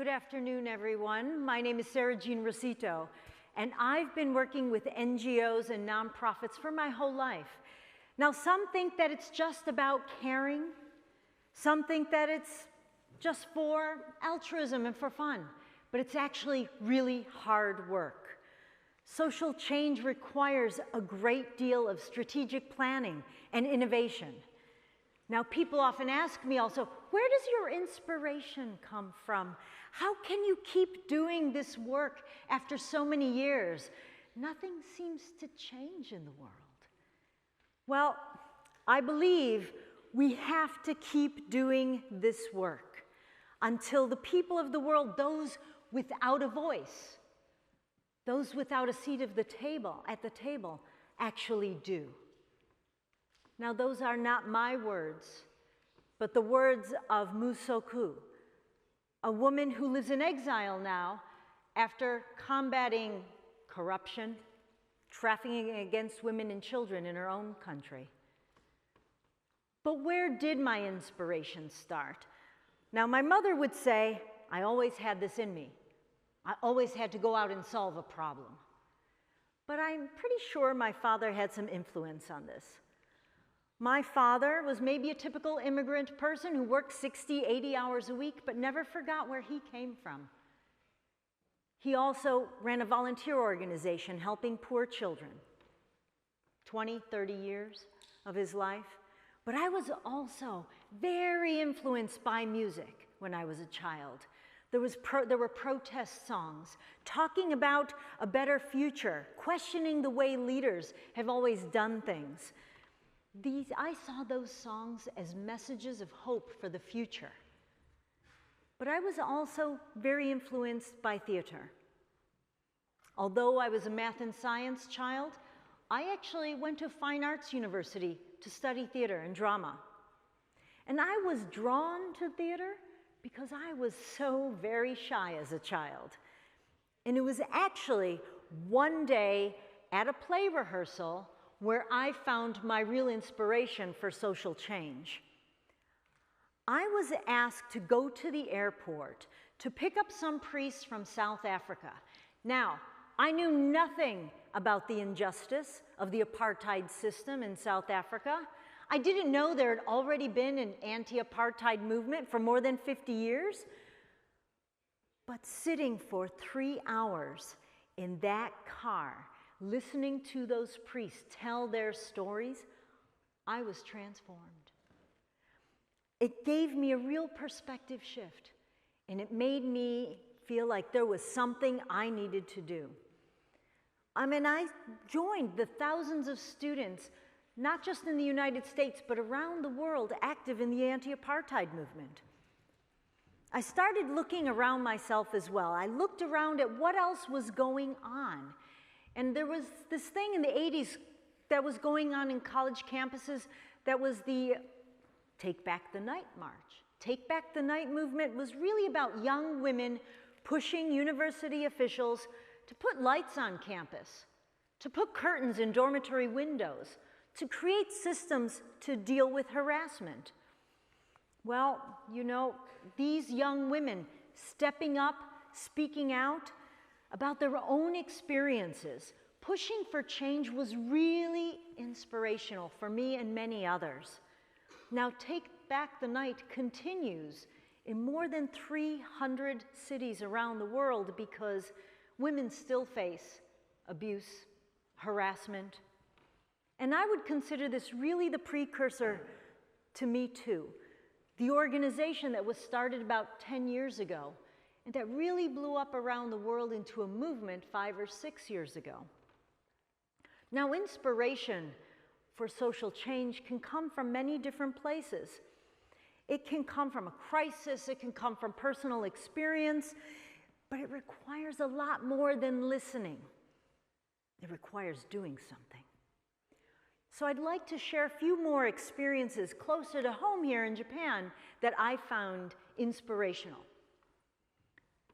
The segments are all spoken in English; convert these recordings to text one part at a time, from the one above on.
Good afternoon, everyone. My name is Sarajean Rossitto, and I've been working with NGOs and nonprofits for my whole life. Now, some think that it's just about caring. Some think that it's just for altruism and for fun, but it's actually really hard work. Social change requires a great deal of strategic planning and innovation. Now, people often ask me also, where does your inspiration come from? How can you keep doing this work after so many years? Nothing seems to change in the world. Well, I believe we have to keep doing this work until the people of the world, those without a voice, those without a seat at the table, actually do. Now, those are not my words, but the words of Musoku, a woman who lives in exile now after combating corruption, trafficking against women and children in her own country. But where did my inspiration start? Now, my mother would say, I always had this in me. I always had to go out and solve a problem. But I'm pretty sure my father had some influence on this. My father was maybe a typical immigrant person who worked 60, 80 hours a week, but never forgot where he came from. He also ran a volunteer organization helping poor children, 20, 30 years of his life. But I was also very influenced by music when I was a child. There were protest songs talking about a better future, questioning the way leaders have always done things. I saw those songs as messages of hope for the future. But I was also very influenced by theater. Although I was a math and science child, I actually went to Fine Arts University to study theater and drama. And I was drawn to theater because I was so very shy as a child. And it was actually one day at a play rehearsal where I found my real inspiration for social change. I was asked to go to the airport to pick up some priests from South Africa. Now, I knew nothing about the injustice of the apartheid system in South Africa. I didn't know there had already been an anti-apartheid movement for more than 50 years. But sitting for 3 hours in that car, listening to those priests tell their stories, I was transformed. It gave me a real perspective shift, and it made me feel like there was something I needed to do. I joined the thousands of students, not just in the United States, but around the world, active in the anti-apartheid movement. I started looking around myself as well. I looked around at what else was going on. And there was this thing in the 80s that was going on in college campuses that was the Take Back the Night March. Take Back the Night movement was really about young women pushing university officials to put lights on campus, to put curtains in dormitory windows, to create systems to deal with harassment. Well, you know, these young women stepping up, speaking out about their own experiences, pushing for change was really inspirational for me and many others. Now, Take Back the Night continues in more than 300 cities around the world because women still face abuse, harassment. And I would consider this really the precursor to Me Too, the organization that was started about 10 years ago and that really blew up around the world into a movement 5 or 6 years ago. Now, inspiration for social change can come from many different places. It can come from a crisis, it can come from personal experience, but it requires a lot more than listening. It requires doing something. So I'd like to share a few more experiences closer to home here in Japan that I found inspirational.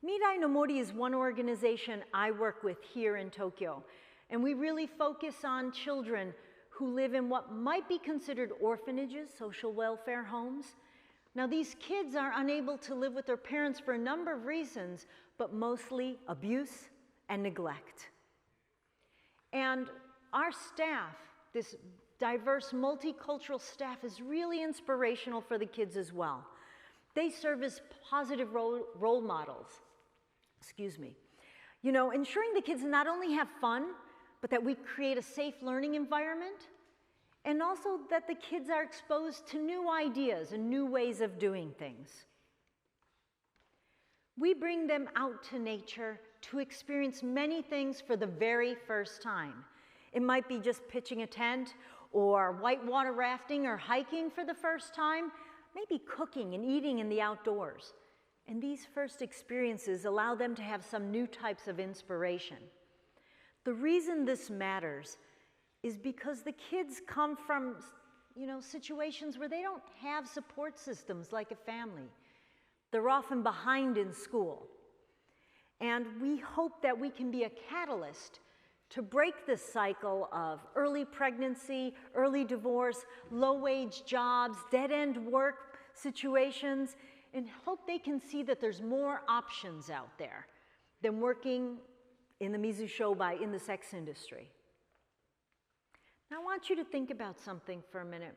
Mirai no Mori is one organization I work with here in Tokyo, and we really focus on children who live in what might be considered orphanages, social welfare homes, Now, these kids are unable to live with their parents for a number of reasons, but mostly abuse and neglect. And our staff, this diverse, multicultural staff, is really inspirational for the kids as well. They serve as positive role models. Excuse me. You know, ensuring the kids not only have fun, but that we create a safe learning environment, and also that the kids are exposed to new ideas and new ways of doing things. We bring them out to nature to experience many things for the very first time. It might be just pitching a tent, or whitewater rafting, or hiking for the first time, maybe cooking and eating in the outdoors. And these first experiences allow them to have some new types of inspiration. The reason this matters is because the kids come from, situations where they don't have support systems like a family. They're often behind in school. And we hope that we can be a catalyst to break this cycle of early pregnancy, early divorce, low-wage jobs, dead-end work situations, and hope they can see that there's more options out there than working in the mizushobai, in the sex industry. Now, I want you to think about something for a minute.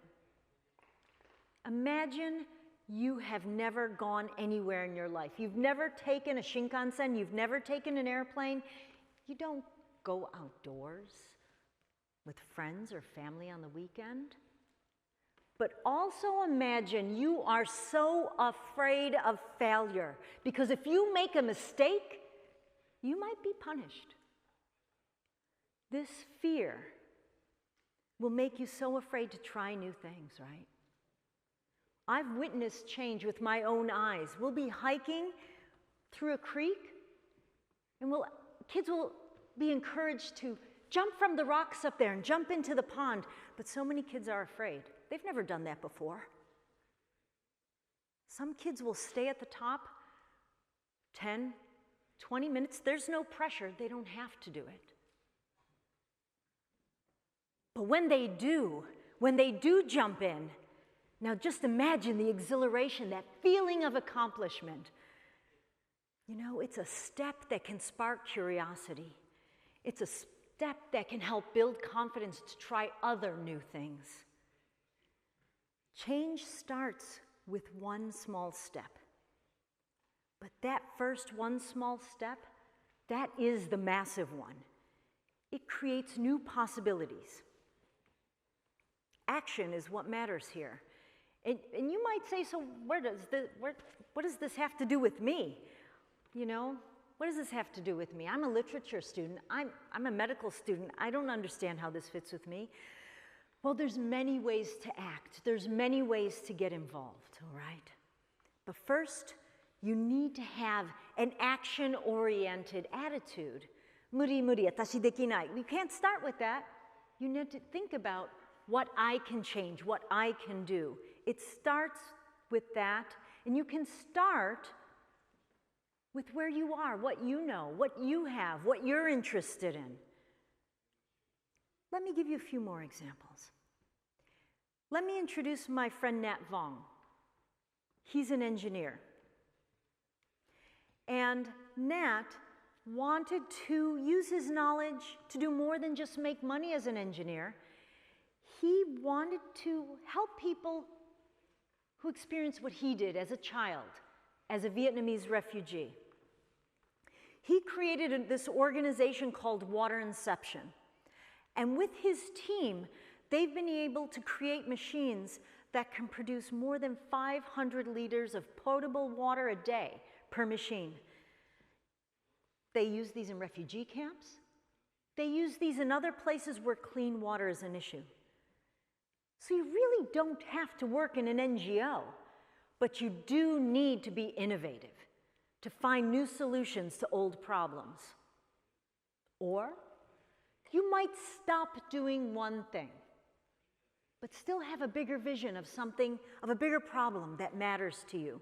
Imagine you have never gone anywhere in your life. You've never taken a Shinkansen, you've never taken an airplane. You don't go outdoors with friends or family on the weekend. But also imagine you are so afraid of failure, because if you make a mistake, you might be punished. This fear will make you so afraid to try new things, right? I've witnessed change with my own eyes. We'll be hiking through a creek, and kids will be encouraged to jump from the rocks up there and jump into the pond, but so many kids are afraid. They've never done that before. Some kids will stay at the top 10, 20 minutes. There's no pressure. They don't have to do it. But when they do jump in, now just imagine the exhilaration, that feeling of accomplishment. It's a step that can spark curiosity. It's a step that can help build confidence to try other new things. Change starts with one small step. But that first one small step, that is the massive one. It creates new possibilities. Action is what matters here. And you might say, so what does this have to do with me? What does this have to do with me? I'm a literature student. I'm a medical student. I don't understand how this fits with me. Well, there's many ways to act. There's many ways to get involved, all right? But first, you need to have an action-oriented attitude. Muri, atashi dekinai. You can't start with that. You need to think about what I can change, what I can do. It starts with that, and you can start with where you are, what you know, what you have, what you're interested in. Let me give you a few more examples. Let me introduce my friend Nat Vong. He's an engineer. And Nat wanted to use his knowledge to do more than just make money as an engineer. He wanted to help people who experienced what he did as a child, as a Vietnamese refugee. He created this organization called Water Inception. And with his team, they've been able to create machines that can produce more than 500 liters of potable water a day per machine. They use these in refugee camps. They use these in other places where clean water is an issue. So you really don't have to work in an NGO, but you do need to be innovative to find new solutions to old problems. Or you might stop doing one thing, but still have a bigger vision of something, of a bigger problem that matters to you.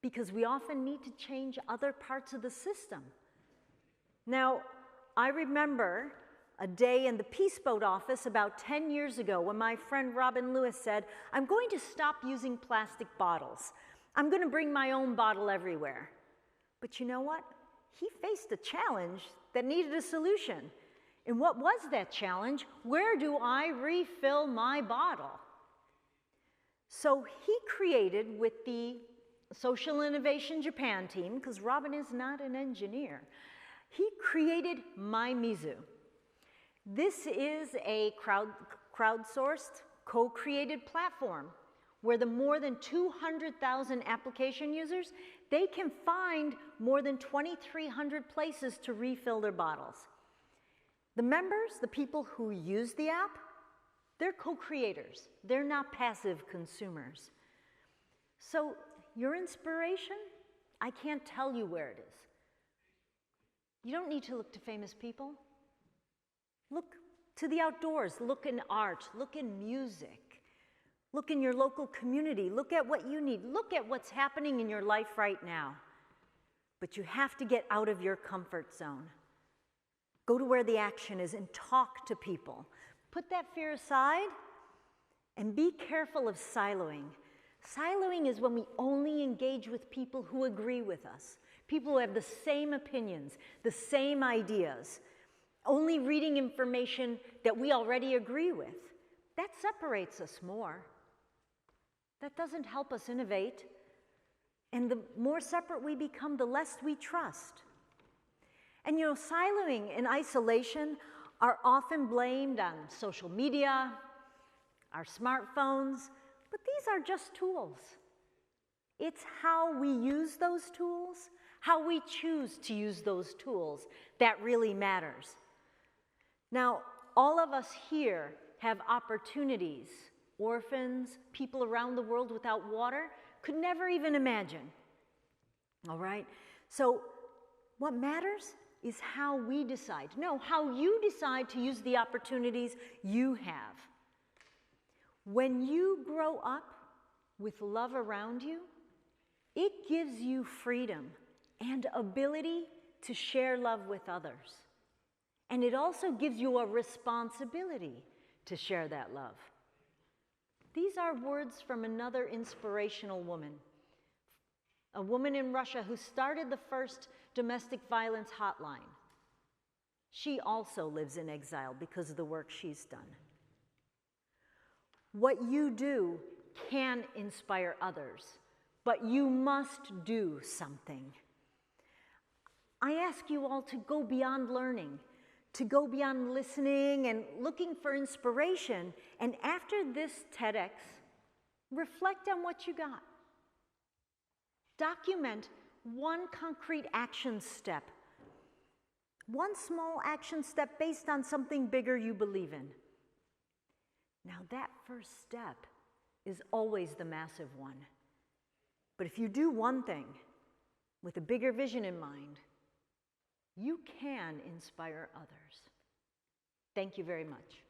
Because we often need to change other parts of the system. Now, I remember a day in the Peace Boat office about 10 years ago when my friend Robin Lewis said, "I'm going to stop using plastic bottles. I'm going to bring my own bottle everywhere." But you know what? He faced a challenge that needed a solution. And what was that challenge? Where do I refill my bottle? So he created, with the Social Innovation Japan team, because Robin is not an engineer, he created MyMizu. This is a crowdsourced, co-created platform where the more than 200,000 application users, they can find more than 2,300 places to refill their bottles. The members, the people who use the app, they're co-creators. They're not passive consumers. So your inspiration, I can't tell you where it is. You don't need to look to famous people. Look to the outdoors. Look in art. Look in music. Look in your local community. Look at what you need. Look at what's happening in your life right now. But you have to get out of your comfort zone. Go to where the action is and talk to people. Put that fear aside and be careful of siloing. Siloing is when we only engage with people who agree with us, people who have the same opinions, the same ideas, only reading information that we already agree with. That separates us more. That doesn't help us innovate. And the more separate we become, the less we trust. And you know, siloing and isolation are often blamed on social media, our smartphones, but these are just tools. It's how we use those tools, how we choose to use those tools, that really matters. Now, all of us here have opportunities. Orphans, people around the world without water, could never even imagine. All right? So what matters is how we decide. No, how you decide to use the opportunities you have. When you grow up with love around you, it gives you freedom and ability to share love with others. And it also gives you a responsibility to share that love. These are words from another inspirational woman, a woman in Russia who started the first domestic violence hotline. She also lives in exile because of the work she's done. What you do can inspire others, but you must do something. I ask you all to go beyond learning, to go beyond listening and looking for inspiration. And after this TEDx, reflect on what you got. Document one concrete action step, one small action step based on something bigger you believe in. Now that first step is always the massive one. But if you do one thing with a bigger vision in mind, you can inspire others. Thank you very much.